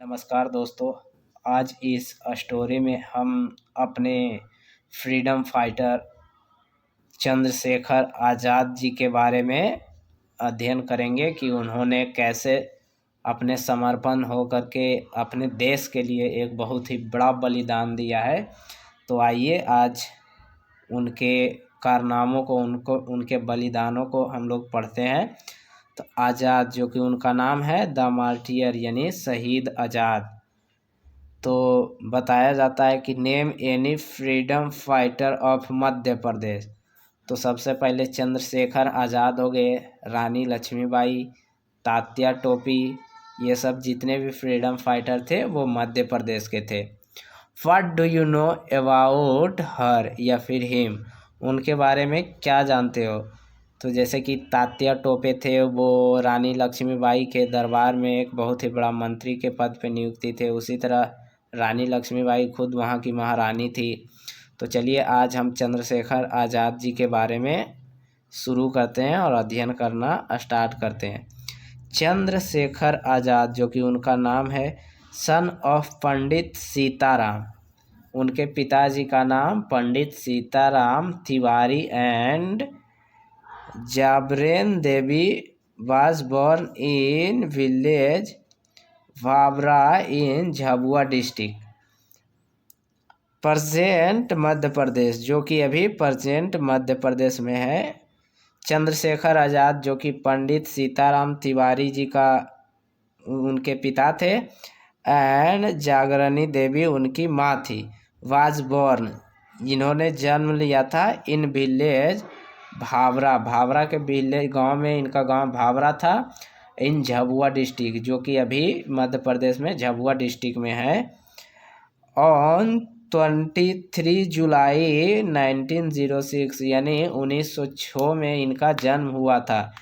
नमस्कार दोस्तों। आज इस स्टोरी में हम अपने फ्रीडम फाइटर चंद्रशेखर आज़ाद जी के बारे में अध्ययन करेंगे कि उन्होंने कैसे अपने समर्पण हो करके अपने देश के लिए एक बहुत ही बड़ा बलिदान दिया है। तो आइए आज उनके कारनामों को उनके बलिदानों को हम लोग पढ़ते हैं। तो आज़ाद जो कि उनका नाम है द मार्टियर यानी शहीद आज़ाद। तो बताया जाता है कि name any freedom fighter of Madhya Pradesh. तो सबसे पहले चंद्रशेखर आज़ाद हो गए, रानी लक्ष्मीबाई, तात्या टोपी, ये सब जितने भी फ्रीडम फाइटर थे वो मध्य प्रदेश के थे। What do you know about her या फिर हिम, उनके बारे में क्या जानते हो। तो जैसे कि तात्या टोपे थे, वो रानी लक्ष्मीबाई के दरबार में एक बहुत ही बड़ा मंत्री के पद पे नियुक्ति थे। उसी तरह रानी लक्ष्मीबाई खुद वहाँ की महारानी थी। तो चलिए आज हम चंद्रशेखर आज़ाद जी के बारे में शुरू करते हैं और अध्ययन करना स्टार्ट करते हैं। चंद्रशेखर आज़ाद जो कि उनका नाम है, सन ऑफ पंडित सीताराम। उनके पिताजी का नाम Pandit Sitaram Tiwari and Jagrani Devi was born in village Bhavra in Jhabua district, present Madhya Pradesh, जो कि अभी प्रेजेंट मध्य प्रदेश में है। चंद्रशेखर आज़ाद जो कि पंडित सीताराम तिवारी जी का उनके पिता थे एंड जागरणी देवी उनकी माँ थी। वाज बॉर्न, इन्होंने जन्म लिया था इन विलेज भावरा, भावरा के विलेज गांव में, इनका गांव भावरा था, इन झाबुआ डिस्ट्रिक्ट जो कि अभी मध्य प्रदेश में झाबुआ डिस्ट्रिक्ट में है। ऑन 23 जुलाई 1906 यानी 1906 में इनका जन्म हुआ था।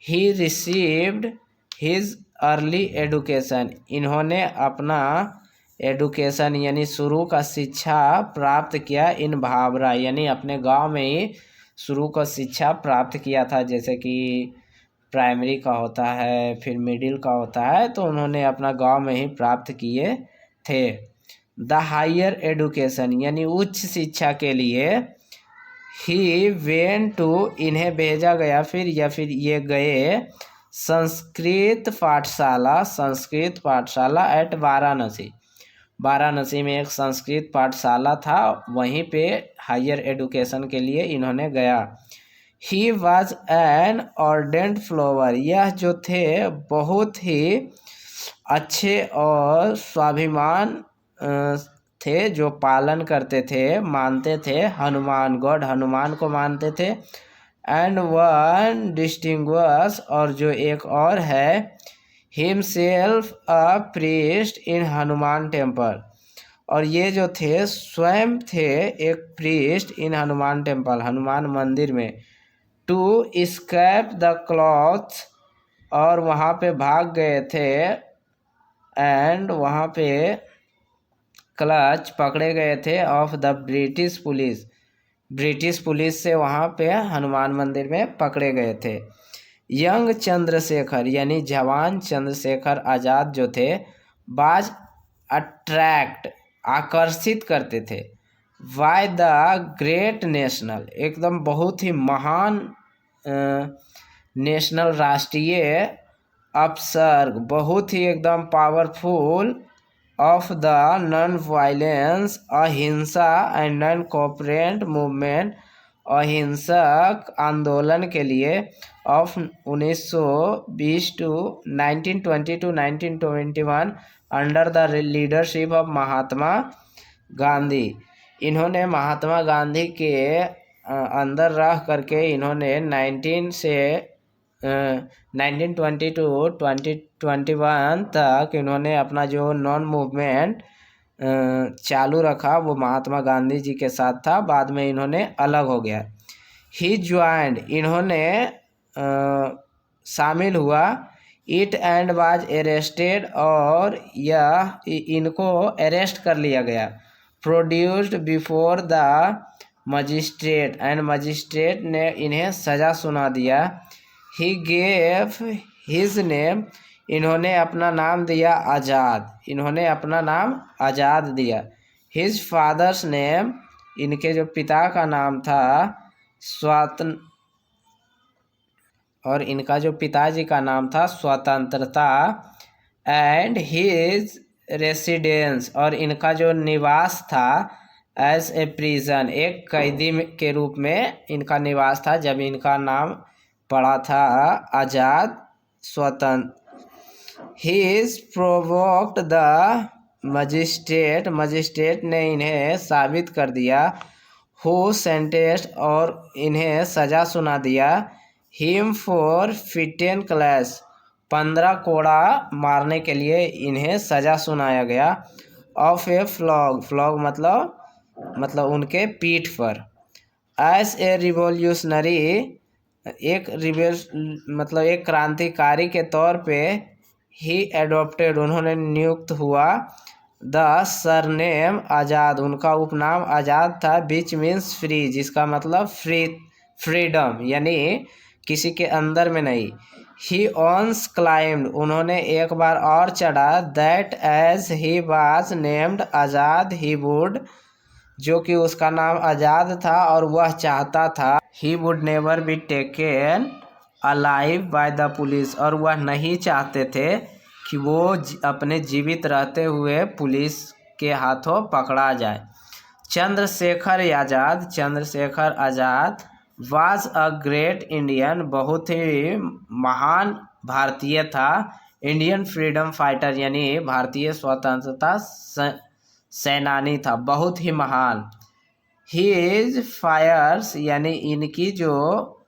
He received his early education, इन्होंने अपना एडुकेशन यानी शुरू का शिक्षा प्राप्त किया इन भावरा यानी अपने गांव में ही शुरू का शिक्षा प्राप्त किया था। जैसे कि प्राइमरी का होता है, फिर मिडिल का होता है, तो उन्होंने अपना गांव में ही प्राप्त किए थे। द हायर एडुकेशन यानी उच्च शिक्षा के लिए ही वेंट टू, इन्हें भेजा गया फिर ये गए संस्कृत पाठशाला एट वाराणसी। वाराणसी में एक संस्कृत पाठशाला था, वहीं पे हायर एडुकेशन के लिए इन्होंने गया। ही वॉज एन ऑर्डेंट फ्लोवर, यह जो थे बहुत ही अच्छे और स्वाभिमान थे, जो पालन करते थे, मानते थे हनुमान, गॉड हनुमान को मानते थे। एंड वन डिस्टिंग्विश, और जो एक और है, himself a priest in Hanuman temple, और ये जो थे स्वयं थे एक प्रीस्ट इन हनुमान टेम्पल, हनुमान मंदिर में। टू स्कैप द क्लॉथ्स, और वहाँ पे भाग गए थे, एंड वहाँ पे क्लच पकड़े गए थे of the British police, British police से वहाँ पे हनुमान मंदिर में पकड़े गए थे। यंग चंद्रशेखर यानी जवान चंद्रशेखर आज़ाद जो थे, बाज अट्रैक्ट आकर्षित करते थे, वाई द ग्रेट नेशनल, एकदम बहुत ही महान नेशनल राष्ट्रीय अपसर्ग, बहुत ही एकदम powerful, of the non violence अहिंसा एंड नॉन कोऑपरेट मूवमेंट, अहिंसक आंदोलन के लिए, of 1920 to 1920 to 1921 under the leadership of Mahatma Gandhi. इन्होंने महात्मा गांधी के अंदर रह करके इन्होंने 1920 टू 2021 तक इन्होंने अपना जो नॉन मूवमेंट चालू रखा, वो महात्मा गांधी जी के साथ था। बाद में इन्होंने अलग हो गया। ही ज्वाइंड, इन्होंने शामिल हुआ, इट एंड वाज अरेस्टेड, और यह इनको अरेस्ट कर लिया गया। Produced before the magistrate, and magistrate ने इन्हें सज़ा सुना दिया। ही गेव हिज नेम, इन्होंने अपना नाम दिया आज़ाद, इन्होंने अपना नाम आज़ाद दिया। हिज फादर्स नेम, इनके जो पिता का नाम था स्वातन, और इनका जो पिताजी का नाम था स्वतंत्रता। एंड हिज रेसिडेंस, और इनका जो निवास था एज ए प्रिजन, एक कैदी के रूप में इनका निवास था जब इनका नाम पड़ा था आज़ाद स्वतंत्र। He is provoked the magistrate, magistrate ने इन्हें साबित कर दिया। हु सेंटेंस्ड, और इन्हें सज़ा सुना दिया। हिम फॉर 15 क्लैश, 15 कोड़ा मारने के लिए इन्हें सज़ा सुनाया गया। ऑफ ए फ्लॉग, फ्लॉग मतलब उनके पीठ पर। एज ए रिवॉल्यूशनरी, एक मतलब एक क्रांतिकारी के तौर पे। ही एडॉप्टेड, उन्होंने नियुक्त हुआ। द सरनेम आज़ाद, उनका उपनाम आज़ाद था। विच मीन्स फ्री, जिसका मतलब फ्रीडम, यानी किसी के अंदर में नहीं। ही ऑन्स क्लाइम्ड, उन्होंने एक बार और चढ़ा। That as he was named Azad he would, जो कि उसका नाम आज़ाद था और वह चाहता था। He would never be taken alive by the police, और वह नहीं चाहते थे कि वो अपने जीवित रहते हुए पुलिस के हाथों पकड़ा जाए। Chandrashekhar Azad, Chandrashekhar Azad was a great Indian, बहुत ही महान भारतीय था। इंडियन फ्रीडम फाइटर, यानी भारतीय स्वतंत्रता सेनानी था, बहुत ही महान। ही इज फायर्स, यानी इनकी जो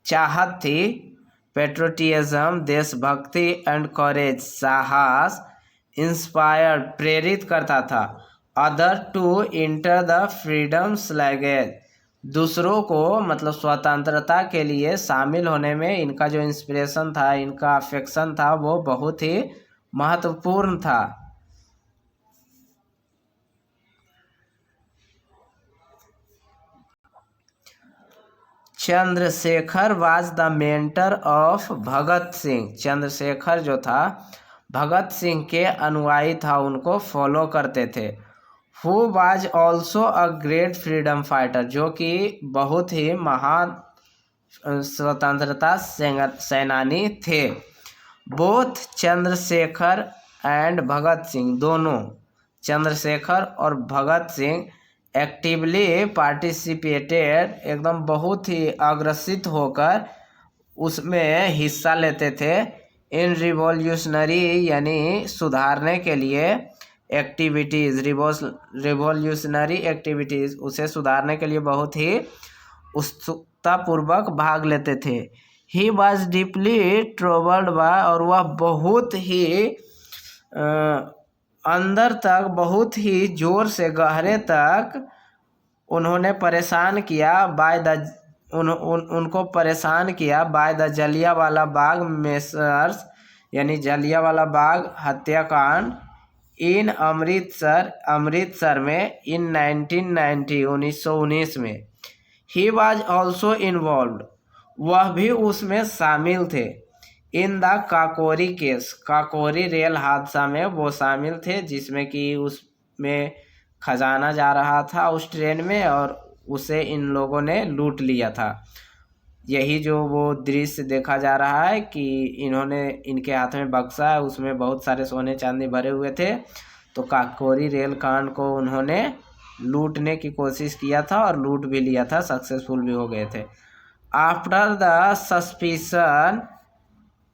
चाहत थी, पेट्रोटिज्म देशभक्ति, एंड कॉरेज साहस, इंस्पायर्ड प्रेरित करता था। Other to enter the freedom struggles, दूसरों को मतलब स्वतंत्रता के लिए शामिल होने में इनका जो इंस्पिरेशन था, इनका अफेक्शन था, वो बहुत ही महत्वपूर्ण था। Chandrashekhar was the mentor of Bhagat Singh, Chandrashekhar जो था भगत सिंह के अनुयायी था, उनको फॉलो करते थे। Who was also a great freedom fighter, जो कि बहुत ही महान स्वतंत्रता सेनानी थे। बोथ चंद्रशेखर एंड भगत सिंह, दोनों चंद्रशेखर और भगत सिंह एक्टिवली पार्टिसिपेटेड, एकदम बहुत ही अग्रसित होकर उसमें हिस्सा लेते थे। इन रिवॉल्यूशनरी, यानी सुधारने के लिए एक्टिविटीज़, रिवॉल्यूशनरी एक्टिविटीज़, उसे सुधारने के लिए बहुत ही उत्सुकतापूर्वक भाग लेते थे। He was deeply troubled by, और वह बहुत ही अंदर तक, बहुत ही जोर से गहरे तक उन्होंने परेशान किया बाय द उनको परेशान किया by the Jallianwala Bagh messrs, यानी जलियांवाला बाग हत्याकांड इन अमृतसर में इन 1919 में। ही वाज ऑल्सो इन्वॉल्व, वह भी उसमें शामिल थे। In the Kakori case, Kakori rail हादसा में वो शामिल थे, जिसमें कि उसमें खजाना जा रहा था उस ट्रेन में और उसे इन लोगों ने लूट लिया था। यही जो वो दृश्य देखा जा रहा है कि इन्होंने, इनके हाथ में बक्सा है, उसमें बहुत सारे सोने चांदी भरे हुए थे। तो काकोरी रेल कांड को उन्होंने लूटने की कोशिश किया था और लूट भी लिया था, सक्सेसफुल भी हो गए थे। After the suspicion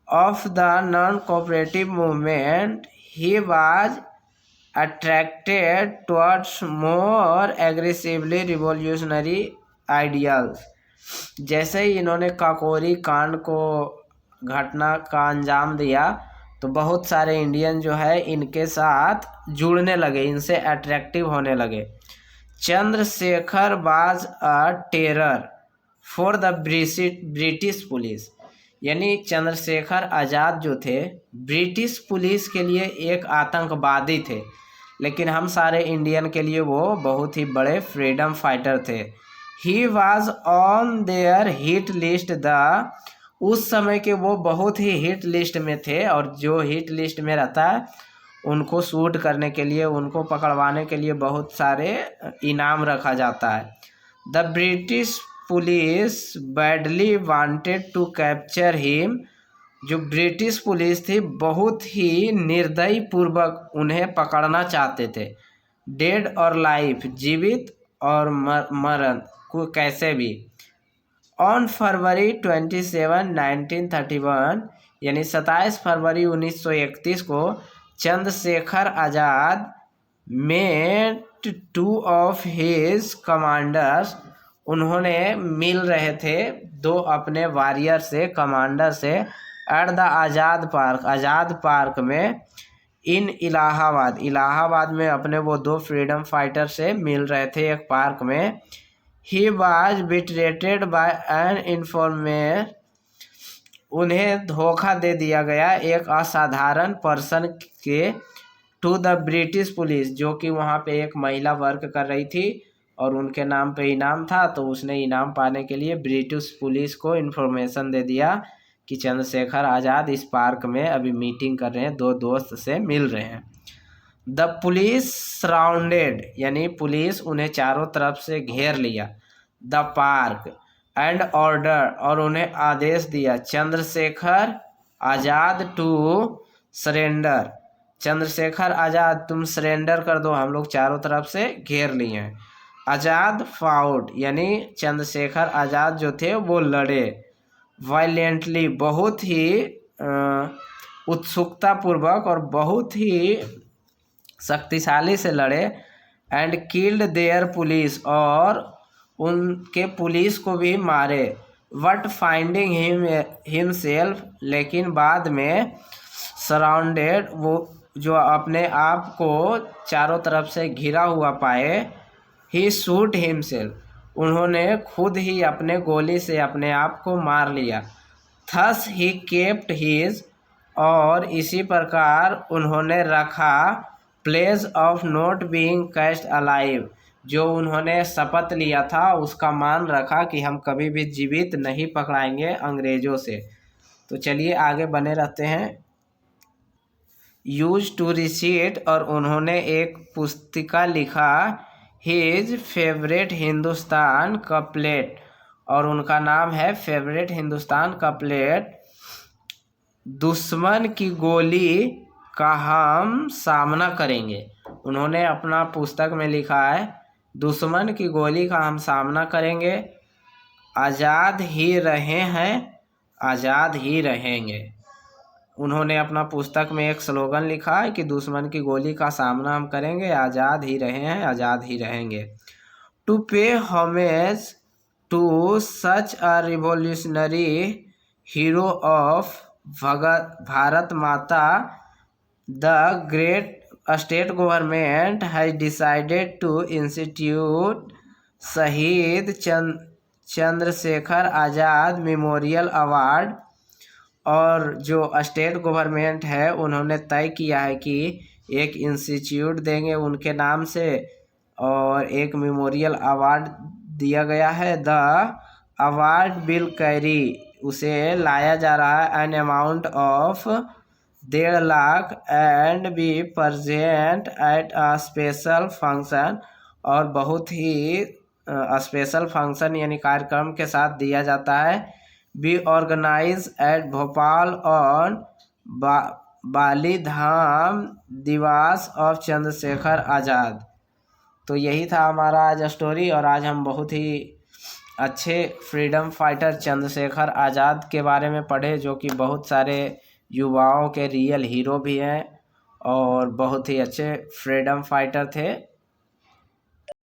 of the non-cooperative movement, he was attracted towards more aggressively revolutionary ideals। जैसे ही इन्होंने काकोरी कांड को, घटना का अंजाम दिया, तो बहुत सारे इंडियन जो है इनके साथ जुड़ने लगे, इनसे अट्रैक्टिव होने लगे। Chandrashekhar was a terror for the British police, यानी चंद्रशेखर आज़ाद जो थे ब्रिटिश पुलिस के लिए एक आतंकवादी थे, लेकिन हम सारे इंडियन के लिए वो बहुत ही बड़े फ्रीडम फाइटर थे। He was on their hit list the उस समय के वो बहुत ही हिट लिस्ट में थे, और जो हिट लिस्ट में रहता है उनको शूट करने के लिए, उनको पकड़वाने के लिए बहुत सारे इनाम रखा जाता है। The British police badly wanted to capture him. जो ब्रिटिश पुलिस थी बहुत ही निर्दयी पूर्वक उन्हें पकड़ना चाहते थे, डेड और लाइफ, जीवित और मरण को कैसे भी। ऑन फरवरी 27, 1931 यानी 27 फरवरी 1931 को Chandrashekhar Azad met 2 of his commanders, उन्होंने मिल रहे थे 2 अपने वॉरियर से, कमांडर से, एट द आज़ाद पार्क में, इन इलाहाबाद में अपने वो 2 फ्रीडम फाइटर से मिल रहे थे एक पार्क में। He was betrayed by an informer, उन्हें धोखा दे दिया गया एक असाधारण पर्सन के, टू द ब्रिटिश पुलिस, जो कि वहाँ पे एक महिला वर्क कर रही थी और उनके नाम पे इनाम था, तो उसने इनाम पाने के लिए ब्रिटिश पुलिस को इन्फॉर्मेशन दे दिया कि चंद्रशेखर आज़ाद इस पार्क में अभी मीटिंग कर रहे हैं, 2 दोस्त से मिल रहे हैं। द पुलिस सराउंडेड यानी पुलिस उन्हें चारों तरफ से घेर लिया, द पार्क, एंड ऑर्डर, और उन्हें आदेश दिया, चंद्रशेखर आज़ाद टू सरेंडर, चंद्रशेखर आज़ाद तुम सरेंडर कर दो, हम लोग चारों तरफ से घेर लिए हैं। आज़ाद फाउट यानी चंद्रशेखर आज़ाद जो थे वो लड़े, वायलेंटली बहुत ही उत्सुकतापूर्वक और बहुत ही शक्तिशाली से लड़े, एंड किल्ड देयर पुलिस, और उनके पुलिस को भी मारे, बट फाइंडिंग हिमसेल्फ, लेकिन बाद में सराउंडेड, वो जो अपने आप को चारों तरफ से घिरा हुआ पाए, ही शूट हिमसेल्फ, उन्होंने खुद ही अपने गोली से अपने आप को मार लिया। थस ही केप्ट हिज, और इसी प्रकार उन्होंने रखा, pledge of not being cast alive, जो उन्होंने शपथ लिया था उसका मान रखा कि हम कभी भी जीवित नहीं पकड़ाएंगे अंग्रेज़ों से। तो चलिए आगे बने रहते हैं। यूज टू रिसीट, और उन्होंने एक पुस्तिका लिखा, हिज फेवरेट हिंदुस्तान कपलेट, और उनका नाम है फेवरेट हिंदुस्तान कपलेट, दुश्मन की गोली का हम सामना करेंगे। उन्होंने अपना पुस्तक में लिखा है, दुश्मन की गोली का हम सामना करेंगे, आज़ाद ही रहे हैं, आज़ाद ही रहेंगे। उन्होंने अपना पुस्तक में एक स्लोगन लिखा है कि दुश्मन की गोली का सामना हम करेंगे, आज़ाद ही रहे हैं, आज़ाद ही रहेंगे। To pay homage to such a revolutionary hero of Bharat Mata, the great state government has decided to institute Shaheed Chandrashekhar Azad memorial award, और जो स्टेट गवर्नमेंट है उन्होंने तय किया है कि एक इंस्टीट्यूट देंगे उनके नाम से, और एक मेमोरियल अवार्ड दिया गया है। द अवार्ड विल कैरी, उसे लाया जा रहा है, an amount of 1.5 lakh, and be present at a special function, और बहुत ही स्पेशल फंक्शन यानी कार्यक्रम के साथ दिया जाता है। Be organise at Bhopal on Balidan Diwas of Chandrashekhar Azad. तो यही था हमारा आज स्टोरी, और आज हम बहुत ही अच्छे फ्रीडम फाइटर चंद्रशेखर आज़ाद के बारे में पढ़े, जो कि बहुत सारे युवाओं के रियल हीरो भी हैं और बहुत ही अच्छे फ्रीडम फाइटर थे।